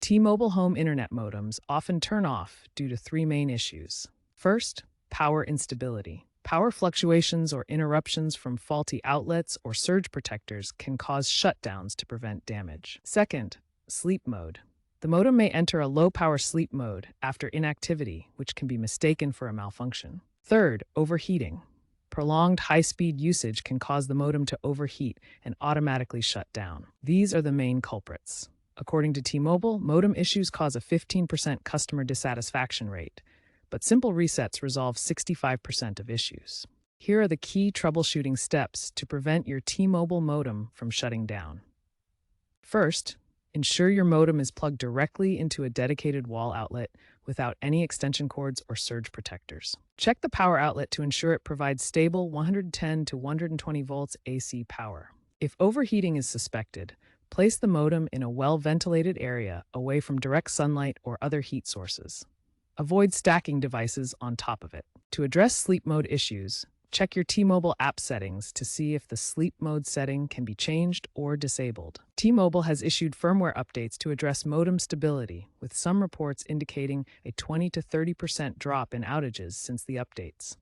T-Mobile home internet modems often turn off due to three main issues. First, power instability. Power fluctuations or interruptions from faulty outlets or surge protectors can cause shutdowns to prevent damage. Second, sleep mode. The modem may enter a low-power sleep mode after inactivity, which can be mistaken for a malfunction. Third, overheating. Prolonged high-speed usage can cause the modem to overheat and automatically shut down. These are the main culprits. According to T-Mobile, modem issues cause a 15% customer dissatisfaction rate, but simple resets resolve 65% of issues. Here are the key troubleshooting steps to prevent your T-Mobile modem from shutting down. First, ensure your modem is plugged directly into a dedicated wall outlet without any extension cords or surge protectors. Check the power outlet to ensure it provides stable 110 to 120 volts AC power. If overheating is suspected, place the modem in a well-ventilated area away from direct sunlight or other heat sources. Avoid stacking devices on top of it. To address sleep mode issues, check your T-Mobile app settings to see if the sleep mode setting can be changed or disabled. T-Mobile has issued firmware updates to address modem stability, with some reports indicating a 20 to 30% drop in outages since the updates.